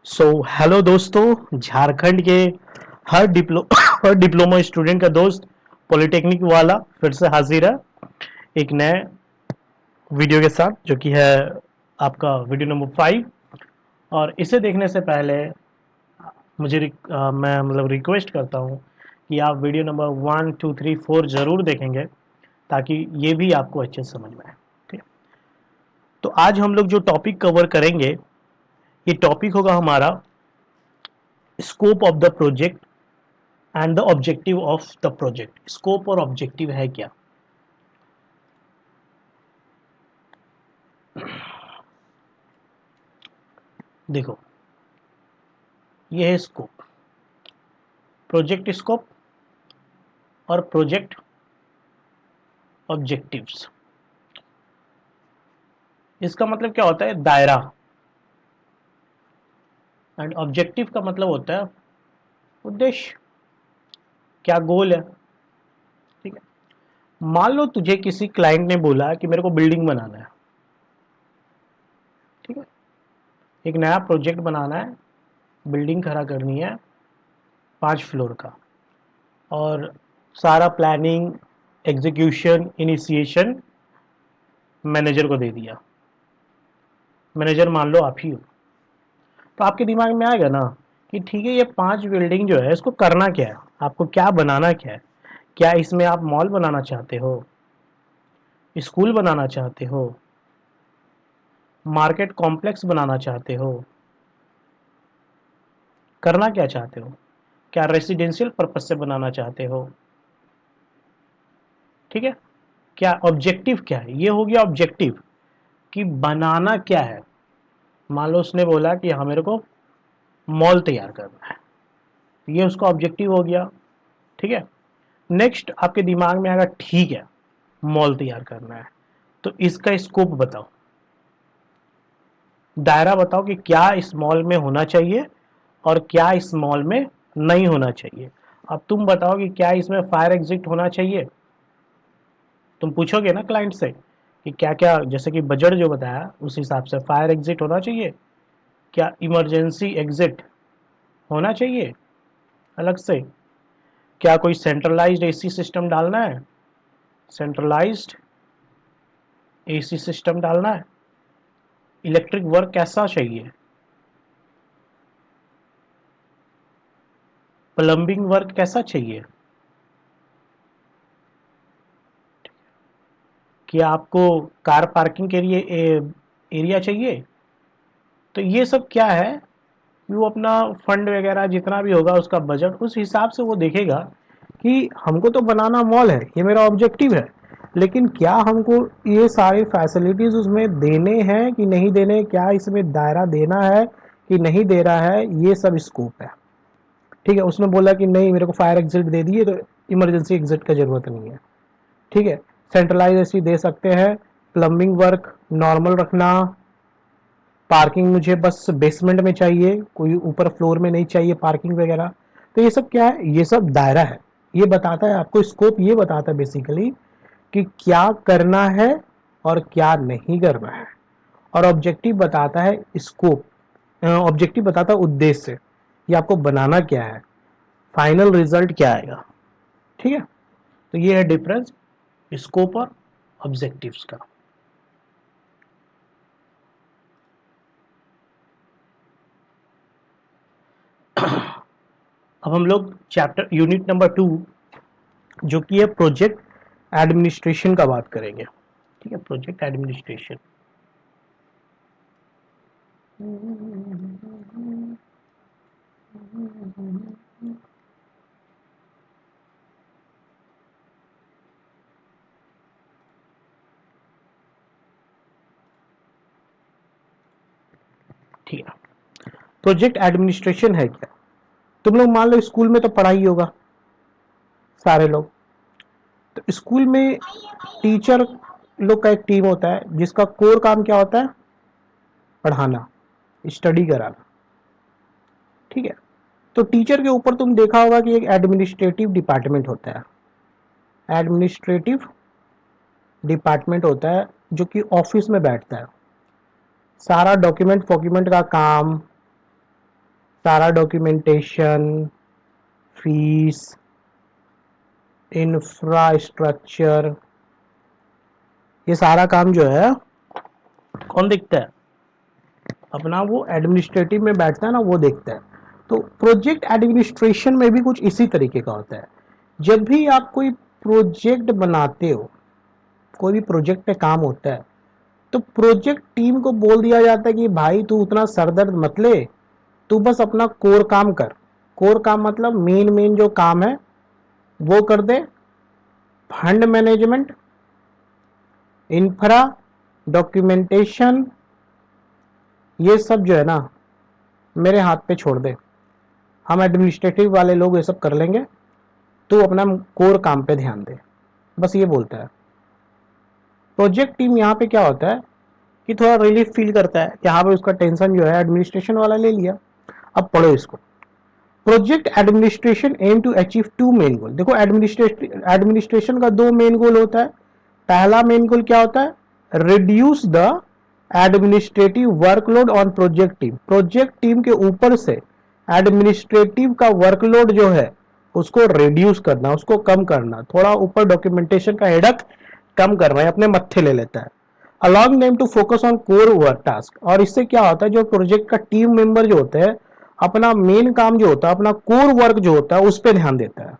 Hello दोस्तों, झारखंड के हर हर diploma student का दोस्त पॉलिटेक्निक वाला फिर से हाजिर है एक नए वीडियो के साथ, जो कि है आपका वीडियो नंबर 5। और इसे देखने से पहले मैं मतलब रिक्वेस्ट करता हूँ कि आप वीडियो नंबर 1 2 3 4 ज़रूर देखेंगे, ताकि ये भी आपको अच्छे से समझ में आए। ठीक है, तो आज हम लोग जो टॉपिक कवर करेंगे, ये टॉपिक होगा हमारा scope of the project and the objective of the project. Scope और ऑब्जेक्टिव है क्या? देखो, ये है स्कोप, प्रोजेक्ट स्कोप और प्रोजेक्ट ऑब्जेक्टिव्स। इसका मतलब क्या होता है? दायरा। एंड ऑब्जेक्टिव का मतलब होता है उद्देश्य, क्या गोल है। ठीक है, मान लो तुझे किसी क्लाइंट ने बोला कि मेरे को बिल्डिंग बनाना है। ठीक है, एक नया प्रोजेक्ट बनाना है, बिल्डिंग खड़ा करनी है 5 फ्लोर का, और सारा प्लानिंग, एग्जीक्यूशन, इनिशिएशन मैनेजर को दे दिया। मैनेजर मान लो आप ही हो। तो आपके दिमाग में आएगा ना कि ठीक है, ये 5 बिल्डिंग जो है, इसको करना क्या है, आपको क्या बनाना क्या है। क्या इसमें आप मॉल बनाना चाहते हो, स्कूल बनाना चाहते हो, मार्केट कॉम्प्लेक्स बनाना चाहते हो, करना क्या चाहते हो? क्या रेसिडेंशियल पर्पज से बनाना चाहते हो? ठीक है, क्या ऑब्जेक्टिव क्या है? ये हो गया ऑब्जेक्टिव, कि बनाना क्या है। मान लो उसने बोला कि हाँ, मेरे को मॉल तैयार करना है, ये उसका ऑब्जेक्टिव हो गया। ठीक है, नेक्स्ट आपके दिमाग में आएगा, ठीक है, मॉल तैयार करना है, तो इसका स्कोप बताओ, दायरा बताओ कि क्या इस मॉल में होना चाहिए और क्या इस मॉल में नहीं होना चाहिए। अब तुम बताओ कि क्या इसमें फायर एग्जिट होना चाहिए। तुम पूछोगे ना क्लाइंट से कि क्या क्या, जैसे कि बजट जो बताया उस हिसाब से फायर एग्जिट होना चाहिए, क्या इमरजेंसी एग्जिट होना चाहिए अलग से, क्या कोई सेंट्रलाइज्ड एसी सिस्टम डालना है, सेंट्रलाइज्ड एसी सिस्टम डालना है, इलेक्ट्रिक वर्क कैसा चाहिए, प्लम्बिंग वर्क कैसा चाहिए, क्या आपको कार पार्किंग के लिए एरिया चाहिए। तो ये सब क्या है कि वो अपना फंड वगैरह जितना भी होगा, उसका बजट, उस हिसाब से वो देखेगा कि हमको तो बनाना मॉल है, ये मेरा ऑब्जेक्टिव है, लेकिन क्या हमको ये सारी फैसिलिटीज उसमें देने हैं कि नहीं देने, क्या इसमें दायरा देना है कि नहीं दे रहा है, ये सब स्कोप है। ठीक है, उसने बोला कि नहीं, मेरे को फायर एग्जिट दे दिए, तो इमरजेंसी एग्जिट का जरूरत नहीं है। ठीक है, सेंट्रलाइज एसी दे सकते हैं, प्लम्बिंग वर्क नॉर्मल रखना, पार्किंग मुझे बस बेसमेंट में चाहिए, कोई ऊपर फ्लोर में नहीं चाहिए पार्किंग वगैरह। तो ये सब क्या है? ये सब दायरा है। ये बताता है आपको, स्कोप ये बताता है बेसिकली कि क्या करना है और क्या नहीं करना है। और ऑब्जेक्टिव बताता है स्कोप, ऑब्जेक्टिव बताता है उद्देश्य, कि आपको बनाना क्या है, फाइनल रिजल्ट क्या आएगा। ठीक है, तो ये है डिफरेंस स्कोप और ऑब्जेक्टिव्स का। अब हम लोग चैप्टर यूनिट नंबर 2, जो कि है प्रोजेक्ट एडमिनिस्ट्रेशन का बात करेंगे। ठीक है, प्रोजेक्ट एडमिनिस्ट्रेशन। ठीक है, प्रोजेक्ट एडमिनिस्ट्रेशन है क्या? तुम लोग मान लो स्कूल में तो पढ़ाई होगा सारे लोग, तो स्कूल में टीचर लोग का एक टीम होता है जिसका कोर काम क्या होता है? पढ़ाना, स्टडी कराना। ठीक है, तो टीचर के ऊपर तुम देखा होगा कि एक एडमिनिस्ट्रेटिव डिपार्टमेंट होता है। एडमिनिस्ट्रेटिव डिपार्टमेंट होता है जो कि ऑफिस में बैठता है, सारा डॉक्यूमेंट फॉक्यूमेंट का काम, सारा डॉक्यूमेंटेशन, फीस, इंफ्रास्ट्रक्चर, ये सारा काम जो है कौन देखता है? अपना वो एडमिनिस्ट्रेटिव में बैठता है ना, वो देखता है। तो प्रोजेक्ट एडमिनिस्ट्रेशन में भी कुछ इसी तरीके का होता है। जब भी आप कोई प्रोजेक्ट बनाते हो, कोई भी प्रोजेक्ट पे काम होता है, तो प्रोजेक्ट टीम को बोल दिया जाता है कि भाई तू उतना सरदर्द मत ले, तू बस अपना कोर काम कर। कोर काम मतलब मेन मेन जो काम है वो कर दे। फंड मैनेजमेंट, इंफ्रा, डॉक्यूमेंटेशन, ये सब जो है ना मेरे हाथ पे छोड़ दे, हम एडमिनिस्ट्रेटिव वाले लोग ये सब कर लेंगे, तू अपना कोर काम पे ध्यान दे, बस ये बोलता है। प्रोजेक्ट टीम यहाँ पे क्या होता है कि थोड़ा रिलीफ फील करता है कि हाँ भाई उसका टेंशन जो है एडमिनिस्ट्रेशन वाला ले लिया। अब पढ़ो इसको। Project administration aim to achieve to main goal. देखो एडमिनिस्ट्रेशन का दो मेन गोल होता है। पहला मेन गोल क्या होता है? Reduce the administrative workload on project team. Project team के ऊपर से एडमिनिस्ट्रेटिव का वर्कलोड जो है उसको रिड्यूस करना, उसको कम करना, थोड़ा ऊपर डॉक्यूमेंटेशन का हेडक कम करना है, अपने मत्थे ले लेता है। Allowing them to focus on core work task. और इससे क्या होता है, जो प्रोजेक्ट का टीम मेंबर जो होते हैं अपना मेन काम जो होता है, अपना कोर वर्क जो होता है उस पर ध्यान देता है।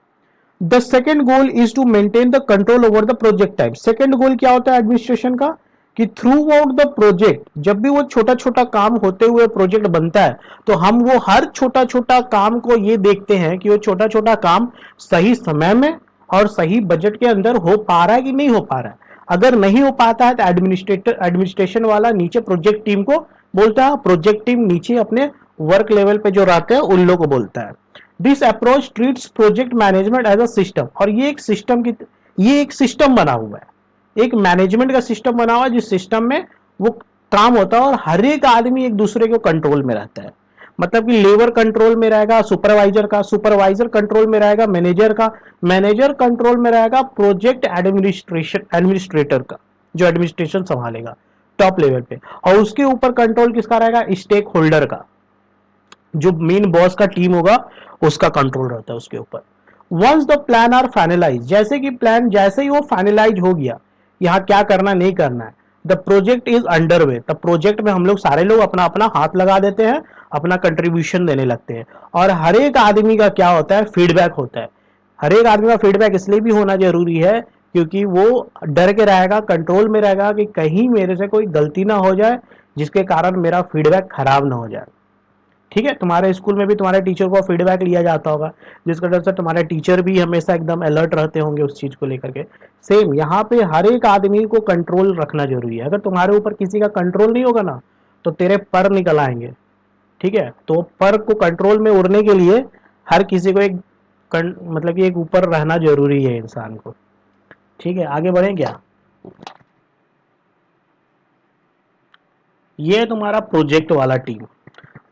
The second goal is to maintain the control over the project type. Second goal क्या होता है एडमिनिस्ट्रेशन का कि थ्रू आउट द प्रोजेक्ट, जब भी वो छोटा छोटा काम होते हुए प्रोजेक्ट बनता है, तो हम वो हर छोटा छोटा काम को ये देखते हैं कि वो छोटा छोटा काम सही समय में और सही बजट के अंदर हो पा रहा है कि नहीं हो पा रहा है। अगर नहीं हो पाता है तो एडमिनिस्ट्रेशन वाला नीचे प्रोजेक्ट टीम को बोलता है, प्रोजेक्ट टीम नीचे अपने वर्क लेवल पे जो रहते हैं उन लोगों को बोलता है। This approach treats project management as a system. और ये एक सिस्टम बना हुआ है, एक मैनेजमेंट का सिस्टम बना हुआ है जिस सिस्टम में वो काम होता है और हर एक आदमी एक दूसरे के कंट्रोल में रहता है। मतलब कि लेबर कंट्रोल में रहेगा सुपरवाइजर का, सुपरवाइजर कंट्रोल में रहेगा मैनेजर का, मैनेजर कंट्रोल में रहेगा प्रोजेक्ट एडमिनिस्ट्रेटर का, जो एडमिनिस्ट्रेशन संभालेगा टॉप लेवल पे। और उसके ऊपर कंट्रोल किसका रहेगा? स्टेक होल्डर का, जो मेन बॉस का टीम होगा उसका कंट्रोल रहता है उसके ऊपर। Once the plan are finalise, जैसे कि प्लान जैसे ही वो फाइनलाइज हो गया, यहाँ क्या करना नहीं करना है, the project is under way, तब प्रोजेक्ट में हम लोग सारे लोग अपना अपना हाथ लगा देते हैं, अपना कंट्रीब्यूशन देने लगते हैं। और हर एक आदमी का क्या होता है? फीडबैक होता है। हर एक आदमी का फीडबैक इसलिए भी होना जरूरी है क्योंकि वो डर के रहेगा, कंट्रोल में रहेगा कि कहीं मेरे से कोई गलती ना हो जाए जिसके कारण मेरा फीडबैक खराब ना हो जाए। ठीक है, तुम्हारे स्कूल में भी तुम्हारे टीचर को फीडबैक लिया जाता होगा, जिसका डर से तुम्हारे टीचर भी हमेशा एकदम अलर्ट रहते होंगे उस चीज को लेकर के। सेम यहाँ पे हर एक आदमी को कंट्रोल रखना जरूरी है। अगर तुम्हारे ऊपर किसी का कंट्रोल नहीं होगा ना तो तेरे पर निकल आएंगे। ठीक है, तो पर को कंट्रोल में उड़ने के लिए हर किसी को एक मतलब कि एक ऊपर रहना जरूरी है इंसान को। ठीक है, आगे बढ़े क्या? ये तुम्हारा प्रोजेक्ट वाला टीम।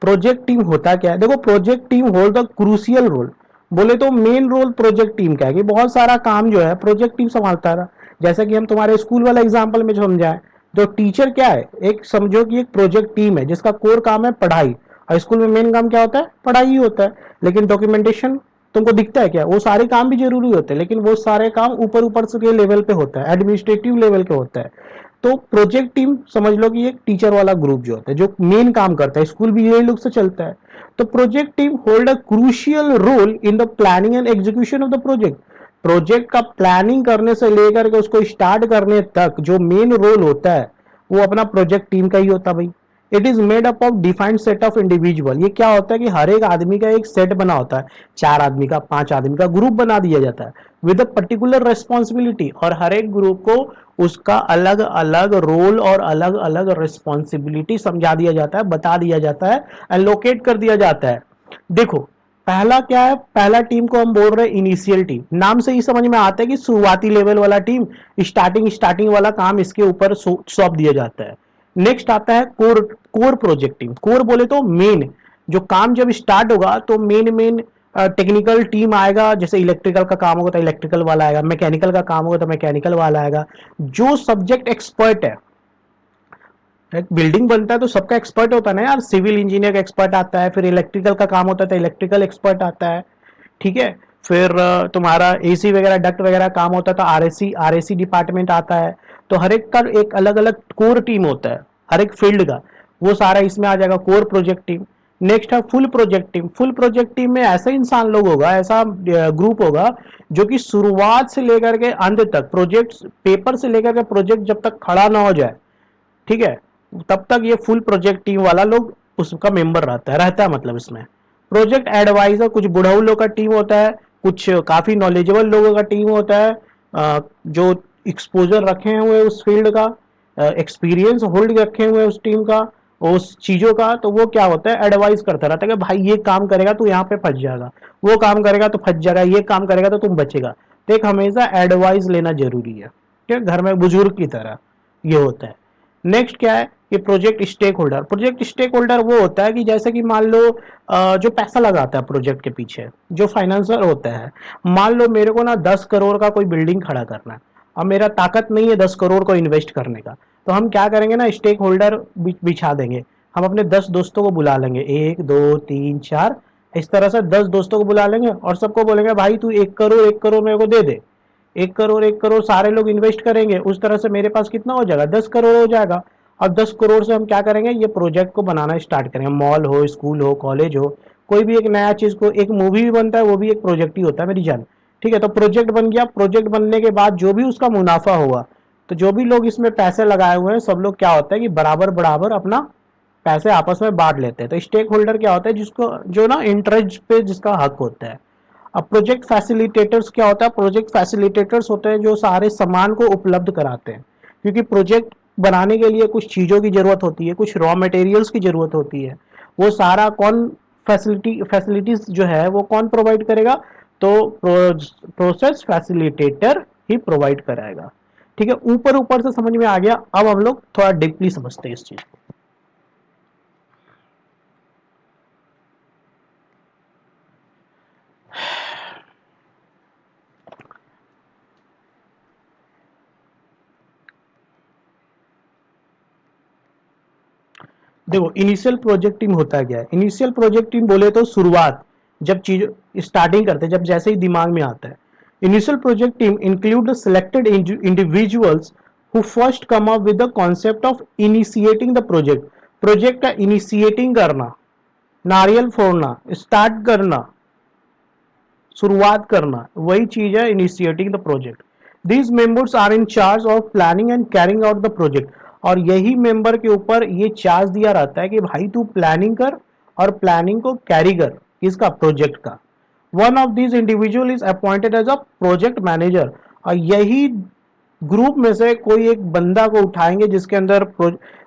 प्रोजेक्ट टीम होता क्या है? देखो project team hold the crucial role. बोले तो मेन रोल प्रोजेक्ट टीम का है कि बहुत सारा काम जो है प्रोजेक्ट टीम संभालता रहा। जैसा कि हम तुम्हारे स्कूल वाला एग्जांपल में समझाएं, जो टीचर क्या है, एक समझो कि एक प्रोजेक्ट टीम है जिसका कोर काम है पढ़ाई, और स्कूल में मेन काम क्या होता है? पढ़ाई ही होता है। लेकिन डॉक्यूमेंटेशन तुमको दिखता है क्या? वो सारे काम भी जरूरी होते हैं, लेकिन वो सारे काम ऊपर ऊपर से लेवल पे होता है, एडमिनिस्ट्रेटिव लेवल पे होता है। तो प्रोजेक्ट टीम समझ लो कि एक टीचर वाला ग्रुप जो होता है, जो मेन काम करता है, स्कूल भी यही लोग से चलता है। तो project team hold a crucial role in the planning and execution of the project. Project का प्लानिंग करने से लेकर के उसको स्टार्ट करने तक जो मेन रोल होता है वो अपना प्रोजेक्ट टीम का ही होता है भाई। It is made up of defined set of individual. ये क्या होता है कि हर एक आदमी का एक सेट बना होता है, 4 आदमी का, 5 आदमी का ग्रुप बना दिया जाता है विद अ पर्टिकुलर रेस्पॉन्सिबिलिटी। और हर एक ग्रुप को उसका अलग अलग रोल और अलग अलग रिस्पॉन्सिबिलिटी समझा दिया जाता है, बता दिया जाता है, एलोकेट कर दिया जाता है। देखो पहला क्या है? पहला टीम को हम बोल रहे हैं इनिशियल टीम। नाम से ही समझ में आता है कि शुरुआती लेवल वाला टीम, स्टार्टिंग वाला काम इसके ऊपर सौंप दिया जाता है। नेक्स्ट आता है core core project team. Core बोले तो मेन, जो काम जब स्टार्ट होगा तो मेन मेन टेक्निकल टीम आएगा। जैसे इलेक्ट्रिकल का काम होगा तो इलेक्ट्रिकल वाला आएगा, मैकेनिकल का काम होगा तो मैकेनिकल वाला आएगा। जो सब्जेक्ट एक्सपर्ट है एक बिल्डिंग बनता है तो सबका एक्सपर्ट होता है ना यार, सिविल इंजीनियर का एक्सपर्ट आता है, फिर इलेक्ट्रिकल का काम होता है तो इलेक्ट्रिकल एक्सपर्ट आता है, ठीक है। फिर तुम्हारा एसी वगैरह डक्ट वगैरह काम होता है तो आरएसी डिपार्टमेंट आता है। तो हर एक का एक अलग अलग कोर टीम होता है हर एक फील्ड का, वो सारा इसमें आ जाएगा कोर प्रोजेक्ट टीम। नेक्स्ट है full project team. Full project team में ऐसा इंसान लोग होगा, ऐसा ग्रुप होगा जो कि शुरुआत से लेकर के अंत तक प्रोजेक्ट पेपर से लेकर के प्रोजेक्ट जब तक खड़ा ना हो जाए, ठीक है, तब तक ये फुल प्रोजेक्ट टीम वाला लोग उसका मेंबर रहता है मतलब इसमें। प्रोजेक्ट एडवाइजर कुछ बुढ़ऊ लोग का टीम होता है, कुछ काफी नॉलेजेबल लोगों का टीम होता है, जो एक्सपोजर रखे हुए उस फील्ड का, एक्सपीरियंस होल्ड रखे हुए उस टीम का, उस चीजों का। तो वो क्या होता है, एडवाइस करता रहता है कि भाई ये काम करेगा तो यहाँ पे फंस जाएगा, वो काम करेगा तो फंस जाएगा, ये काम करेगा तो तुम बचेगा। तो एक हमेशा एडवाइस लेना जरूरी है, ठीक है, घर में बुजुर्ग की तरह ये होता है। नेक्स्ट क्या है कि project stakeholder. Project stakeholder वो होता है कि जैसे कि मान लो जो पैसा लगाता है प्रोजेक्ट के पीछे, जो फाइनेंसर होता है, मान लो मेरे को ना 10 करोड़ का कोई बिल्डिंग खड़ा करना है, अब मेरा ताकत नहीं है 10 करोड़ को इन्वेस्ट करने का, तो हम क्या करेंगे ना, स्टेक होल्डर बिछा देंगे। हम अपने 10 दोस्तों को बुला लेंगे, 1 2 3 4, इस तरह से 10 दोस्तों को बुला लेंगे और सबको बोलेंगे भाई तू 1 करोड़ मेरे को दे दे। 1 करोड़ सारे लोग इन्वेस्ट करेंगे, उस तरह से मेरे पास कितना हो जाएगा, 10 करोड़ हो जाएगा। और 10 करोड़ से हम क्या करेंगे, ये प्रोजेक्ट को बनाना स्टार्ट करेंगे, मॉल हो, स्कूल हो, कॉलेज हो, कोई भी एक नया चीज को, एक मूवी भी बनता है वो भी एक प्रोजेक्ट ही होता है मेरी जान, ठीक है। तो प्रोजेक्ट बन गया, प्रोजेक्ट बनने के बाद जो भी उसका मुनाफा हुआ, तो जो भी लोग इसमें पैसे लगाए हुए हैं सब लोग क्या होता है कि बराबर बराबर अपना पैसे आपस में बांट लेते हैं। तो स्टेक होल्डर क्या होता है, जिसको जो ना इंटरेस्ट पे जिसका हक होता है। अब प्रोजेक्ट फैसिलिटेटर्स क्या होता है, प्रोजेक्ट फैसिलिटेटर्स होते हैं जो सारे सामान को उपलब्ध कराते हैं, क्योंकि प्रोजेक्ट बनाने के लिए कुछ चीज़ों की ज़रूरत होती है, कुछ रॉ मटेरियल्स की ज़रूरत होती है, वो सारा कौन फैसिलिटीज जो है वो कौन प्रोवाइड करेगा, तो प्रोसेस फैसिलिटेटर ही प्रोवाइड कराएगा, ठीक है। ऊपर ऊपर से समझ में आ गया, अब हम लोग थोड़ा डीपली समझते हैं इस चीज को। देखो इनिशियल प्रोजेक्ट टीम होता क्या है, इनिशियल प्रोजेक्ट टीम बोले तो शुरुआत, जब चीज स्टार्टिंग करते हैं, जब जैसे ही दिमाग में आता है। Initial project team include selected individuals who first come up with the concept of initiating the project. Project का इनिशिएटिंग करना, नारियल फोड़ना, स्टार्ट करना, शुरुआत करना, वही चीज है initiating the project. These members are in charge of planning and carrying out the project. और यही मेंबर के ऊपर ये चार्ज दिया रहता है कि भाई तू प्लानिंग कर और प्लानिंग को कैरी कर, किसका, प्रोजेक्ट का। One of these individual is appointed as a project manager. और यही ग्रुप में से कोई एक बंदा को उठाएंगे जिसके अंदर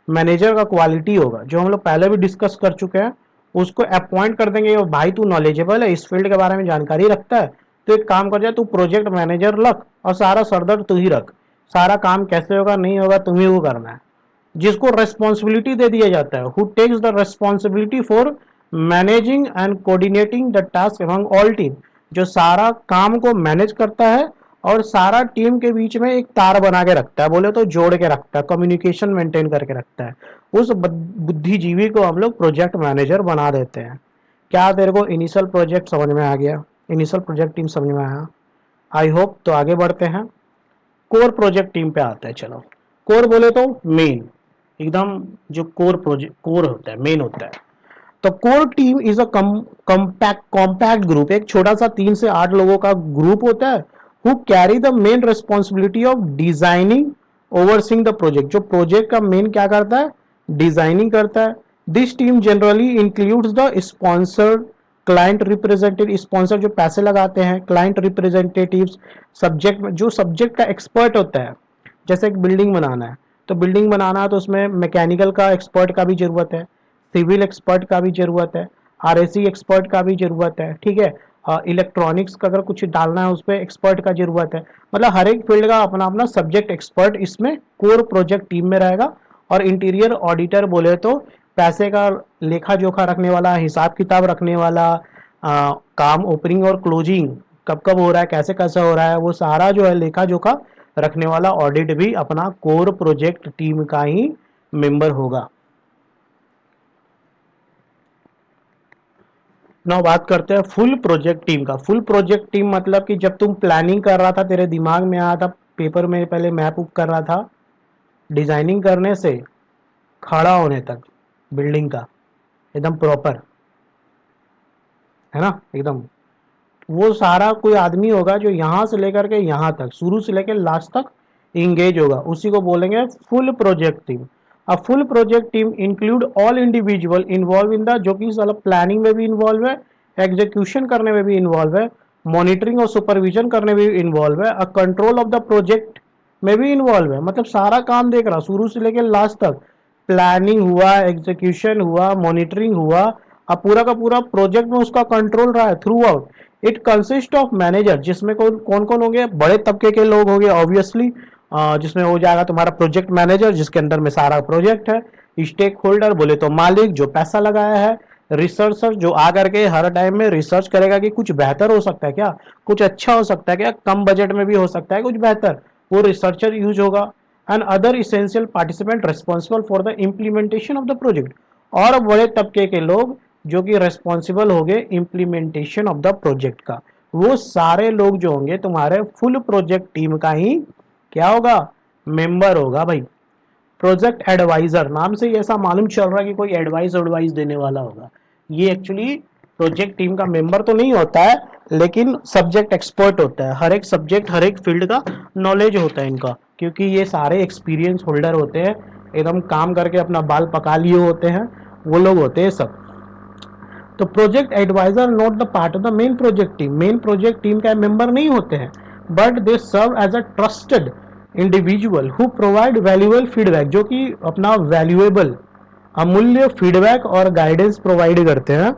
मैनेजर का क्वालिटी होगा, जो हम लोग पहले भी डिस्कस कर चुके हैं। उसको अपॉइंट कर देंगे, भाई तू नॉलेजेबल है, इस फील्ड के बारे में जानकारी रखता है, तो एक काम कर जाए, तू प्रोजेक्ट मैनेजर रख और सारा सरदर्द तू ही रख, सारा काम कैसे होगा नहीं होगा तुम्ही को करना है। जिसको रेस्पॉन्सिबिलिटी दे दिया जाता है, who takes the responsibility for managing and coordinating the task among all team. जो सारा काम को मैनेज करता है और सारा टीम के बीच में एक तार बना के रखता है, बोले तो जोड़ के रखता है, कम्युनिकेशन मेंटेन करके रखता है, उस बुद्धिजीवी को हम लोग प्रोजेक्ट मैनेजर बना देते हैं। क्या तेरे को इनिशियल प्रोजेक्ट समझ में आ गया, इनिशियल प्रोजेक्ट टीम समझ में आया? I hope. तो आगे बढ़ते हैं, कोर प्रोजेक्ट टीम पे आते हैं। चलो, कोर बोले तो मेन, एकदम जो कोर प्रोजेक्ट कोर होता है, मेन होता है। तो core team is a compact group, एक छोटा सा 3 से 8 लोगों का ग्रुप होता है, who carry the main responsibility of designing overseeing the project. जो प्रोजेक्ट का मेन क्या करता है, डिजाइनिंग करता है। This team generally includes the sponsor, client representative, sponsor जो पैसे लगाते हैं, क्लाइंट रिप्रेजेंटेटिव, सब्जेक्ट में जो सब्जेक्ट का एक्सपर्ट होता है। जैसे एक बिल्डिंग बनाना है, तो बिल्डिंग बनाना है तो उसमें मैकेनिकल का एक्सपर्ट का भी जरूरत है, सिविल एक्सपर्ट का भी जरूरत है, आरएसी एक्सपर्ट का भी जरूरत है, ठीक है। इलेक्ट्रॉनिक्स का अगर कुछ डालना है उस पर एक्सपर्ट का जरूरत है। मतलब हर एक फील्ड का अपना अपना सब्जेक्ट एक्सपर्ट इसमें कोर प्रोजेक्ट टीम में रहेगा। और इंटीरियर ऑडिटर बोले तो पैसे का लेखा जोखा रखने वाला, हिसाब किताब रखने वाला, काम ओपनिंग और क्लोजिंग कब कब हो रहा है, कैसे कैसे हो रहा है, वो सारा जो है लेखा जोखा रखने वाला ऑडिट भी अपना कोर प्रोजेक्ट टीम का ही मेंबर होगा। ना बात करते हैं फुल प्रोजेक्ट टीम का। फुल प्रोजेक्ट टीम मतलब कि जब तुम प्लानिंग कर रहा था, तेरे दिमाग में आया था, पेपर में पहले मैप उप कर रहा था, डिजाइनिंग करने से खड़ा होने तक बिल्डिंग का एकदम प्रॉपर, है ना, एकदम वो सारा कोई आदमी होगा जो यहाँ से लेकर के यहाँ तक, शुरू से लेकर लास्ट तक इंगेज होगा, उसी को बोलेंगे फुल प्रोजेक्ट टीम। अब full project team include all individual involve in the, जो कि साला प्लानिंग में भी इन्वॉल्व है, एग्जीक्यूशन करने में भी इन्वॉल्व है, मॉनिटरिंग और सुपरविजन करने में भी इन्वॉल्व है, और कंट्रोल ऑफ द प्रोजेक्ट में भी इन्वॉल्व है। मतलब सारा काम देख रहा शुरू से लेकर लास्ट तक, प्लानिंग हुआ, एग्जीक्यूशन हुआ, मॉनिटरिंग हुआ, अब पूरा का पूरा प्रोजेक्ट में उसका कंट्रोल रहा है through out. It consist of manager, जिसमें कौन कौन होंगे, बड़े तबके के लोग होंगे ऑब्वियसली, जिसमें हो जाएगा तुम्हारा प्रोजेक्ट मैनेजर जिसके अंदर में सारा प्रोजेक्ट है, स्टेक होल्डर बोले तो मालिक जो पैसा लगाया है, रिसर्चर जो आकर के हर टाइम में रिसर्च करेगा कि कुछ बेहतर हो सकता है क्या, कुछ अच्छा हो सकता है क्या, कम बजट में भी हो सकता है कुछ बेहतर, वो रिसर्चर यूज होगा। And other essential participant responsible for the implementation of the project, और बड़े तबके के लोग जो कि रेस्पॉन्सिबल हो गए इम्प्लीमेंटेशन ऑफ द प्रोजेक्ट का। वो सारे लोग जो होंगे तुम्हारे फुल प्रोजेक्ट टीम का ही क्या होगा, मेंबर होगा भाई। प्रोजेक्ट एडवाइजर, नाम से ही ऐसा मालूम चल रहा है कि कोई एडवाइस देने वाला होगा। ये एक्चुअली प्रोजेक्ट टीम का मेंबर तो नहीं होता है, लेकिन सब्जेक्ट एक्सपर्ट होता है, हर एक सब्जेक्ट हर एक फील्ड का नॉलेज होता है इनका, क्योंकि ये सारे एक्सपीरियंस होल्डर होते हैं, एकदम काम करके अपना बाल पका लिए होते हैं, वो लोग होते हैं सब। तो project advisor not the part of the main project team, main project team का मेंबर नहीं होते हैं, but they serve as a trusted individual who provide valuable feedback, जो कि अपना वैल्यूएबल अमूल्य फीडबैक और गाइडेंस प्रोवाइड करते हैं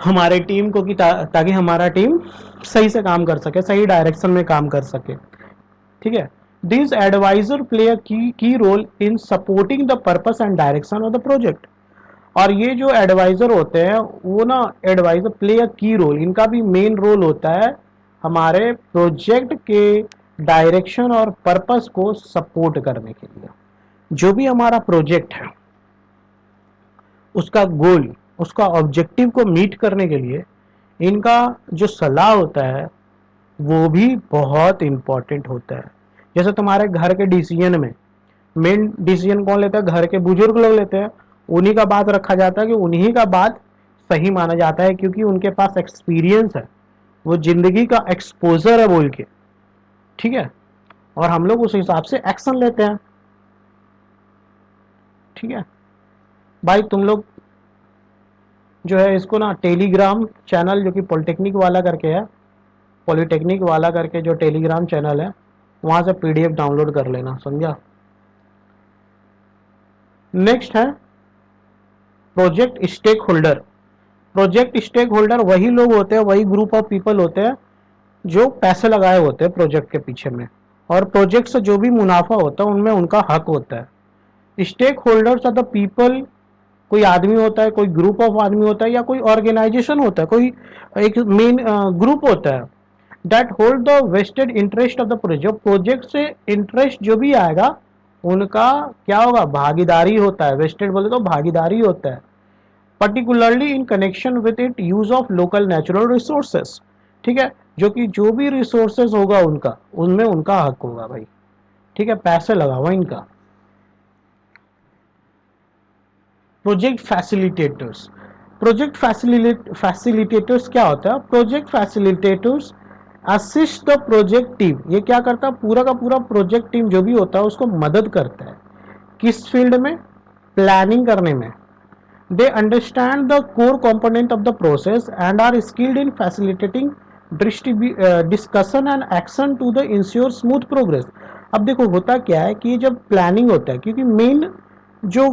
हमारे टीम को, कि ताकि हमारा टीम सही से काम कर सके, सही डायरेक्शन में काम कर सके। ठीक है, this adviser play a key role in supporting the purpose and direction of the project. और ये जो एडवाइजर होते हैं वो ना, adviser play a key role, इनका भी मेन रोल होता है हमारे प्रोजेक्ट के डायरेक्शन और पर्पस को सपोर्ट करने के लिए। जो भी हमारा प्रोजेक्ट है उसका गोल, उसका ऑब्जेक्टिव को मीट करने के लिए इनका जो सलाह होता है वो भी बहुत इंपॉर्टेंट होता है। जैसे तुम्हारे घर के डिसीजन में मेन डिसीजन कौन लेता है, घर के बुजुर्ग लोग लेते हैं, उन्हीं का बात रखा जाता है कि उन्हीं का बात सही माना जाता है, क्योंकि उनके पास एक्सपीरियंस है, वो जिंदगी का एक्सपोजर है बोल के। ठीक है, और हम लोग उस हिसाब से एक्शन लेते हैं। ठीक है भाई, तुम लोग जो है इसको ना टेलीग्राम चैनल जो कि पॉलिटेक्निक वाला करके है, पॉलिटेक्निक वाला करके जो टेलीग्राम चैनल है, वहां से पीडीएफ डाउनलोड कर लेना, समझा। नेक्स्ट है project stakeholder. Project stakeholder वही लोग होते हैं, वही ग्रुप ऑफ पीपल होते हैं जो पैसे लगाए होते हैं प्रोजेक्ट के पीछे में, और प्रोजेक्ट से जो भी मुनाफा होता है उनमें उनका हक होता है। Stakeholders are the people, कोई आदमी होता है, कोई ग्रुप ऑफ आदमी होता है, या कोई ऑर्गेनाइजेशन होता है, कोई एक मेन ग्रुप होता है, that hold the vested interest of the project. Project से इंटरेस्ट जो भी आएगा उनका क्या होगा, भागीदारी होता है। वेस्टेड बोले तो भागीदारी होता है, particularly in connection with it use of local natural resources. ठीक है, जो कि जो भी रिसोर्सेस होगा उनका, उनमें उनका हक होगा भाई। ठीक है, पैसे लगा हुआ इनका। प्रोजेक्ट फैसिलिटेटर्स, प्रोजेक्ट फैसिलिटेटर्स क्या होता है, project facilitators assist the project team. ये क्या करता है, पूरा का पूरा प्रोजेक्ट टीम जो भी होता है उसको मदद करता है, किस फील्ड में, प्लानिंग करने में। They understand the core component of the process and are skilled in facilitating discussion and action to the ensure smooth progress। अब देखो होता क्या है कि जब प्लानिंग होता है, क्योंकि मेन जो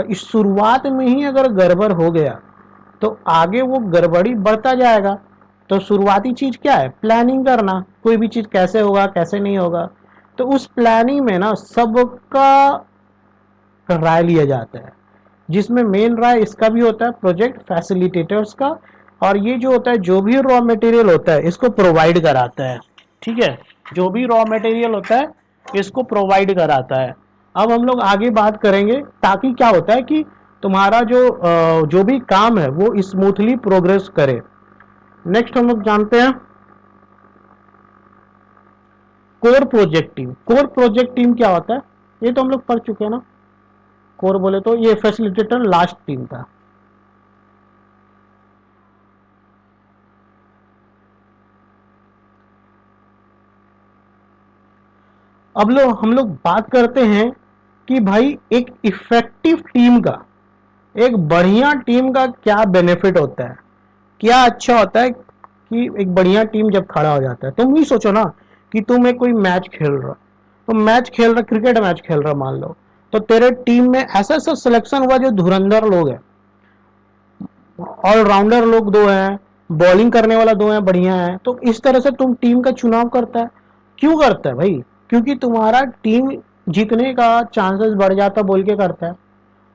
इस शुरुआत में ही अगर गड़बड़ हो गया तो आगे वो गड़बड़ी बढ़ता जाएगा। तो शुरुआती चीज क्या है, प्लानिंग करना, कोई भी चीज कैसे होगा कैसे नहीं होगा। तो उस प्लानिंग में ना सबका राय लिया जाता है, जिसमें मेन राय इसका भी होता है प्रोजेक्ट फैसिलिटेटर्स का, और ये जो होता है जो भी रॉ मटेरियल होता है इसको प्रोवाइड कराता है। ठीक है, जो भी रॉ मटेरियल होता है इसको प्रोवाइड कराता है। अब हम लोग आगे बात करेंगे, ताकि क्या होता है कि तुम्हारा जो भी काम है वो स्मूथली प्रोग्रेस करे। नेक्स्ट हम लोग जानते हैं core project team. Core project team क्या होता है, ये तो हम लोग पढ़ चुके हैं ना। कोर बोले तो ये फैसिलिटेटर लास्ट टीम था। अब हम लोग बात करते हैं कि भाई एक इफेक्टिव टीम का, एक बढ़िया टीम का क्या बेनिफिट होता है, क्या अच्छा होता है कि एक बढ़िया टीम जब खड़ा हो जाता है। तुम ही सोचो ना कि तुम एक कोई मैच खेल रहा, तो मैच खेल रहा, क्रिकेट मैच खेल रहा मान लो, तो तेरे टीम में ऐसा ऐसा सिलेक्शन हुआ जो धुरंधर लोग हैं, ऑलराउंडर लोग दो हैं, बॉलिंग करने वाला दो हैं, बढ़िया है, तो इस तरह से तुम टीम का चुनाव करता है। क्यों करता है भाई? क्योंकि तुम्हारा टीम जीतने का चांसेस बढ़ जाता बोल के करता है।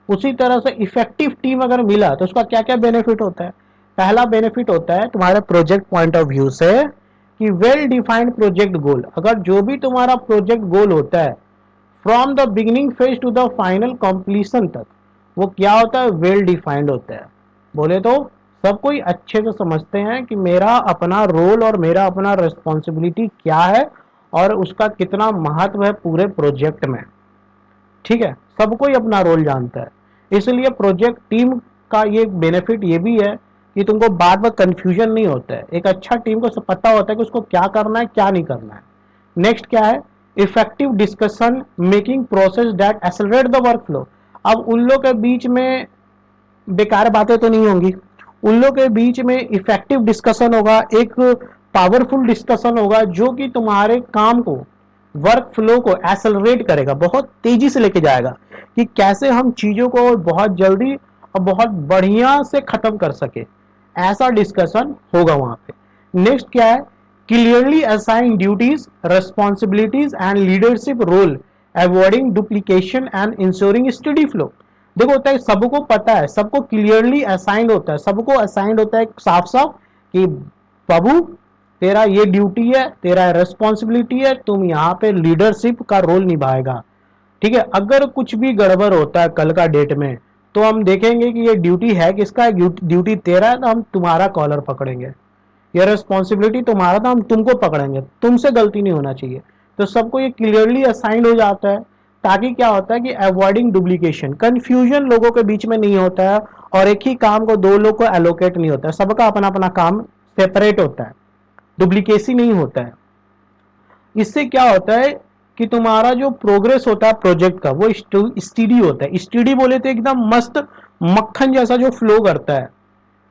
उसी तरह से इफेक्टिव टीम अगर मिला तो उसका क्या क्या बेनिफिट होता है। पहला बेनिफिट होता है तुम्हारे प्रोजेक्ट पॉइंट ऑफ व्यू से कि वेल डिफाइंड प्रोजेक्ट गोल। अगर जो भी तुम्हारा प्रोजेक्ट गोल होता है from the beginning phase two the final completion तक, वो क्या होता है, वेल डिफाइंड होता है। बोले तो सब कोई अच्छे से समझते हैं कि मेरा अपना रोल और मेरा अपना रिस्पॉन्सिबिलिटी क्या है और उसका कितना महत्व है पूरे प्रोजेक्ट में। ठीक है, सब कोई अपना रोल जानता है। इसलिए प्रोजेक्ट टीम का ये बेनिफिट ये भी है कि तुमको बार बार कंफ्यूजन नहीं होता है। एक अच्छा टीम को सब पता होता है कि उसको क्या करना है क्या नहीं करना है। नेक्स्ट क्या है, effective discussion making process that accelerate the work flow. अब उन लोग के बीच में बेकार बातें तो नहीं होंगी, उन लोग के बीच में इफेक्टिव डिस्कशन होगा, एक पावरफुल डिस्कशन होगा जो कि तुम्हारे काम को, वर्क फ्लो को एक्सेलरेट करेगा, बहुत तेजी से लेके जाएगा कि कैसे हम चीजों को बहुत जल्दी और बहुत बढ़िया से खत्म कर सके। ऐसा डिस्कशन होगा वहां पे। नेक्स्ट क्या है, clearly assign duties responsibilities and leadership role, avoiding duplication and ensuring study flow. देखो होता है, सबको पता है, सबको क्लियरली असाइंड होता है, सबको असाइंड होता है साफ साफ कि बाबू तेरा ये ड्यूटी है, तेरा रेस्पॉन्सिबिलिटी है, तुम यहाँ पे लीडरशिप का रोल निभाएगा। ठीक है, अगर कुछ भी गड़बड़ होता है कल का डेट में, तो हम देखेंगे कि ये ड्यूटी है किसका, ड्यूटी तेरा है तो हम तुम्हारा कॉलर पकड़ेंगे, ये रिस्पॉन्सिबिलिटी तुम्हारा था हम तुमको पकड़ेंगे, तुमसे गलती नहीं होना चाहिए। तो सबको ये क्लियरली असाइन हो जाता है, ताकि क्या होता है कि अवॉइडिंग डुप्लीकेशन, कंफ्यूजन लोगों के बीच में नहीं होता है, और एक ही काम को दो लोग को एलोकेट नहीं होता है, सबका अपना अपना काम सेपरेट होता है, डुप्लीकेसी नहीं होता है। इससे क्या होता है कि तुम्हारा जो प्रोग्रेस होता है प्रोजेक्ट का वो स्टीडी होता है। स्टीडी बोले तो एकदम मस्त मक्खन जैसा जो फ्लो करता है,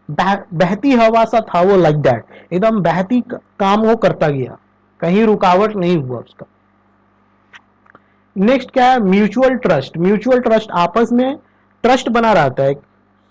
बहती हवा सा था वो, लाइक दैट, एकदम बहती काम वो करता गया, कहीं रुकावट नहीं हुआ उसका। नेक्स्ट क्या है, म्यूचुअल ट्रस्ट। म्यूचुअल ट्रस्ट, आपस में ट्रस्ट बना रहता है,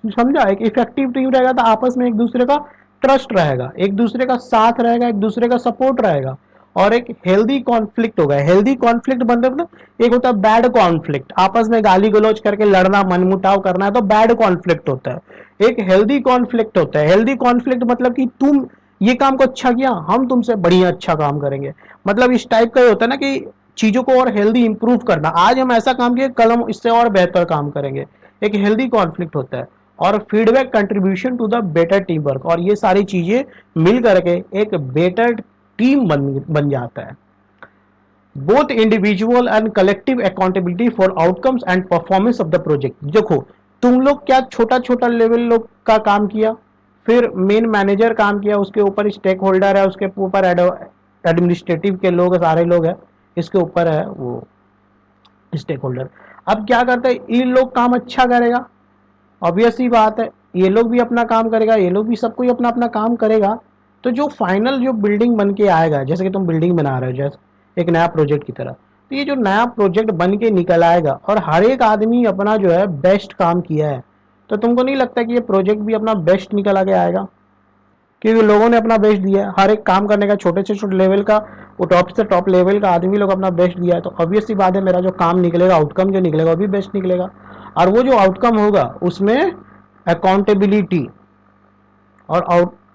समझा। एक इफेक्टिव टीम रहेगा तो आपस में एक दूसरे का ट्रस्ट रहेगा, एक दूसरे का साथ रहेगा, एक दूसरे का सपोर्ट रहेगा, और एक हेल्दी कॉन्फ्लिक्ट होगा। हेल्दी कॉन्फ्लिक्ट मतलब एक होता है बैड कॉन्फ्लिक्ट, आपस में गाली गलौज करके लड़ना, मनमुटाव करना है तो बैड कॉन्फ्लिक्ट होता है। एक हेल्दी कॉन्फ्लिक्ट होता है, हेल्दी कॉन्फ्लिक्ट मतलब कि तुम ये काम को अच्छा किया, हम तुमसे बढ़िया अच्छा काम करेंगे, मतलब इस टाइप का होता है ना कि चीजों को और हेल्दी इंप्रूव करना, आज हम ऐसा काम किए कल हम इससे और बेहतर काम करेंगे, एक हेल्दी कॉन्फ्लिक्ट होता है। और feedback contribution to the better team work, और ये सारी चीजें मिल करके एक बेटर टीम बन जाता है। Both individual and collective accountability for outcomes and performance of the project. देखो तुम लोग क्या छोटा छोटा लेवल लोग का काम किया, फिर मेन मैनेजर काम किया, उसके ऊपर स्टेक होल्डर है, उसके ऊपर एडमिनिस्ट्रेटिव के लोग सारे लोग हैं, इसके ऊपर है वो स्टेक होल्डर। अब क्या करते हैं, ये लोग काम अच्छा करेगा, ऑब्वियस ही बात है, ये लोग भी अपना काम करेगा, ये लोग भी, सब कोई अपना अपना काम करेगा। तो जो फाइनल जो बिल्डिंग बन के आएगा, जैसे कि तुम बिल्डिंग बना रहे हो जैसे एक नया प्रोजेक्ट की तरह, तो ये जो नया प्रोजेक्ट बन के निकल आएगा और हर एक आदमी अपना जो है बेस्ट काम किया है, तो तुमको नहीं लगता कि ये प्रोजेक्ट भी अपना बेस्ट निकल आके आएगा? क्योंकि लोगों ने अपना बेस्ट दिया है, हर एक काम करने का, छोटे से छोटे लेवल का, वो टॉप से टॉप लेवल का आदमी लोग अपना बेस्ट दिया है, तो ऑब्वियस सी बात है मेरा जो काम निकलेगा, आउटकम जो निकलेगा वो भी बेस्ट निकलेगा। और वो जो आउटकम होगा उसमें अकाउंटेबिलिटी, और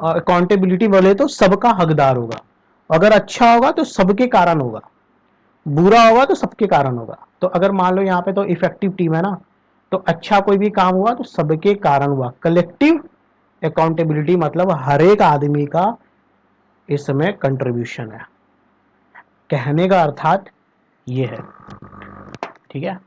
अकाउंटेबिलिटी बोले तो सबका हकदार होगा, अगर अच्छा होगा तो सबके कारण होगा। बुरा होगा तो सबके कारण होगा। तो अगर मान लो यहाँ पे तो इफेक्टिव टीम है ना, तो अच्छा कोई भी काम हुआ तो सबके कारण हुआ। कलेक्टिव अकाउंटेबिलिटी मतलब हर एक आदमी का इसमें कंट्रीब्यूशन है, कहने का अर्थात ये है। ठीक है,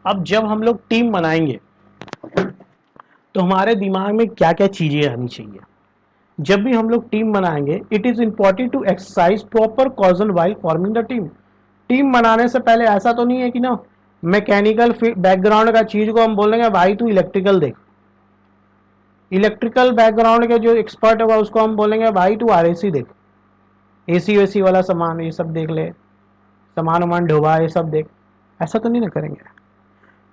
अब जब हम लोग टीम बनाएंगे तो हमारे दिमाग में क्या क्या चीजें आनी चाहिए। जब भी हम लोग टीम बनाएंगे, it is important to exercise proper causal while forming the team. Team बनाने से पहले ऐसा तो नहीं है कि ना मैकेनिकल बैकग्राउंड का चीज को हम बोलेंगे भाई तू इलेक्ट्रिकल देख, इलेक्ट्रिकल बैकग्राउंड के जो एक्सपर्ट होगा उसको हम बोलेंगे भाई तू आरएसी देख, एसी वेसी वाला सामान ये सब देख ले, सामान वामान ढोबा ये सब देख। ऐसा तो नहीं ना करेंगे।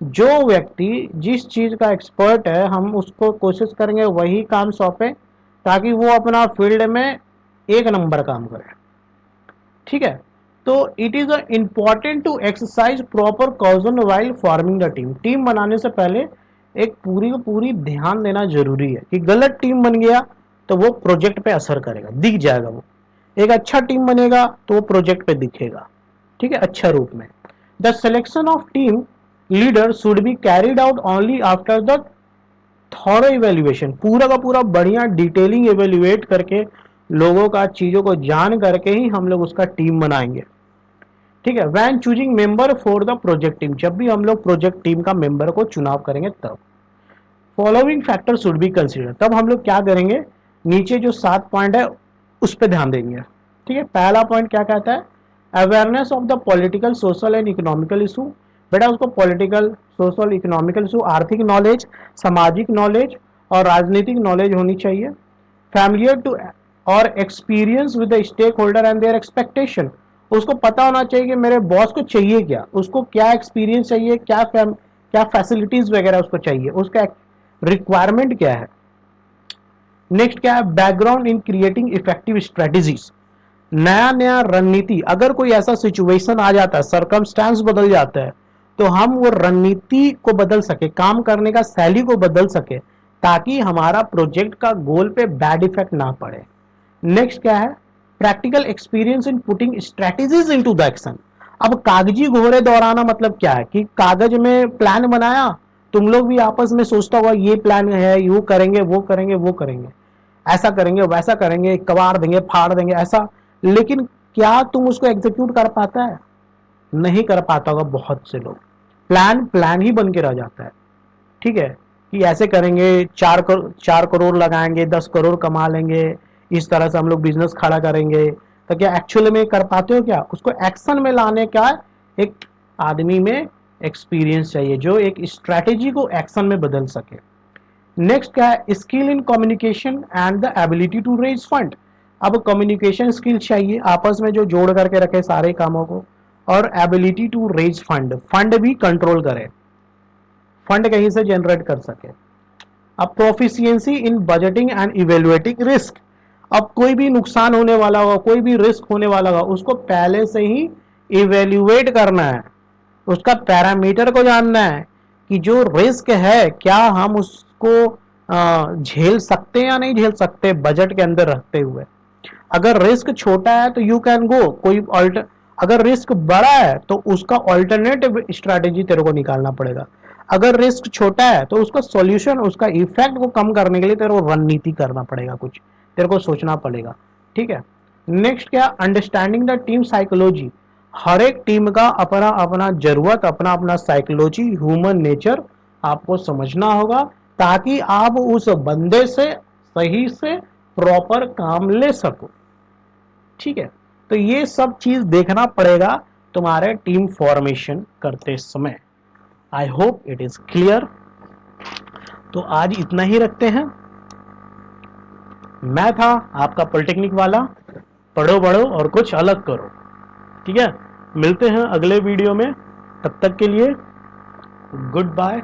जो व्यक्ति जिस चीज का एक्सपर्ट है हम उसको कोशिश करेंगे वही काम सौंपे, ताकि वो अपना फील्ड में एक नंबर काम करे। ठीक है, तो it is important to exercise proper caution while forming the team. Team बनाने से पहले एक पूरी को पूरी ध्यान देना जरूरी है कि गलत टीम बन गया तो वो प्रोजेक्ट पे असर करेगा, दिख जाएगा। वो एक अच्छा टीम बनेगा तो वो प्रोजेक्ट पे दिखेगा। ठीक है, अच्छा रूप में। The selection of team leader should be carried out only after the thorough evaluation. पूरा का पूरा बढ़िया डिटेलिंग इवेल्युएट करके लोगों का चीजों को जान करके ही हम लोग उसका टीम बनाएंगे। ठीक है, when choosing member for the project team, जब भी हम लोग प्रोजेक्ट टीम का मेंबर को चुनाव करेंगे तब following factor should be consider. तब हम लोग क्या करेंगे, नीचे जो 7 पॉइंट है उस पर ध्यान देंगे। ठीक है, पहला पॉइंट क्या कहता है, awareness of the political social and economical issue. बेटा उसको पॉलिटिकल सोशल इकोनॉमिकल इशू, आर्थिक नॉलेज, सामाजिक नॉलेज और राजनीतिक नॉलेज होनी चाहिए। फैमिलियर टू और experience with the stakeholder and their expectation. उसको पता होना चाहिए कि मेरे बॉस को चाहिए क्या, उसको क्या एक्सपीरियंस चाहिए, क्या फैसिलिटीज वगैरह उसको चाहिए, उसका रिक्वायरमेंट क्या है। नेक्स्ट क्या है, background in creating effective strategies. नया नया रणनीति, अगर कोई ऐसा सिचुएशन आ जाता है, सरकमस्टांस बदल जाता है, तो हम वो रणनीति को बदल सके, काम करने का शैली को बदल सके, ताकि हमारा प्रोजेक्ट का गोल पे बैड इफेक्ट ना पड़े। नेक्स्ट क्या है, practical experience in putting strategies into the action. अब कागजी घोड़े दौड़ाना मतलब क्या है कि कागज में प्लान बनाया, तुम लोग भी आपस में सोचता हुआ ये प्लान है, ये करेंगे वो करेंगे वो करेंगे, ऐसा करेंगे वैसा करेंगे, कबाड़ देंगे फाड़ देंगे ऐसा, लेकिन क्या तुम उसको एग्जीक्यूट कर पाता है, नहीं कर पाता होगा। बहुत से लोग प्लान प्लान ही बन के रह जाता है। ठीक है, कि ऐसे करेंगे, 4 करोड़ लगाएंगे, 10 करोड़ कमा लेंगे, इस तरह से हम लोग बिजनेस खड़ा करेंगे। तो क्या एक्चुअल में कर पाते हो क्या, उसको एक्शन में लाने का एक आदमी में एक्सपीरियंस चाहिए जो एक स्ट्रैटेजी को एक्शन में बदल सके। नेक्स्ट क्या है, skill in communication and the ability to raise fund. अब कम्युनिकेशन स्किल चाहिए, आपस में जो जोड़ करके रखे सारे कामों को, और ability to raise fund, fund भी कंट्रोल करे, फंड कहीं से जनरेट कर सके। अब proficiency in budgeting and evaluating risk. अब कोई भी नुकसान होने वाला होगा, कोई भी रिस्क होने वाला होगा, उसको पहले से ही इवेल्युएट करना है, उसका पैरामीटर को जानना है कि जो रिस्क है क्या हम उसको झेल सकते हैं या नहीं झेल सकते, बजट के अंदर रखते हुए। अगर रिस्क छोटा है तो यू कैन गो कोई ऑल्टर, अगर रिस्क बड़ा है तो उसका ऑल्टरनेटिव स्ट्रैटेजी तेरे को निकालना पड़ेगा। अगर रिस्क छोटा है तो उसका सॉल्यूशन, उसका इफेक्ट को कम करने के लिए तेरे को रणनीति करना पड़ेगा, कुछ तेरे को सोचना पड़ेगा। ठीक है, नेक्स्ट क्या, अंडरस्टैंडिंग द टीम साइकोलॉजी। हर एक टीम का अपना अपना जरूरत, अपना अपना साइकोलॉजी, ह्यूमन नेचर आपको समझना होगा, ताकि आप उस बंदे से सही से प्रॉपर काम ले सको। ठीक है, तो ये सब चीज देखना पड़ेगा तुम्हारे टीम फॉर्मेशन करते समय। I hope it is clear. तो आज इतना ही रखते हैं। मैं था आपका पॉलिटेक्निक वाला, पढ़ो बढ़ो और कुछ अलग करो। ठीक है, मिलते हैं अगले वीडियो में, तब तक के लिए गुड बाय।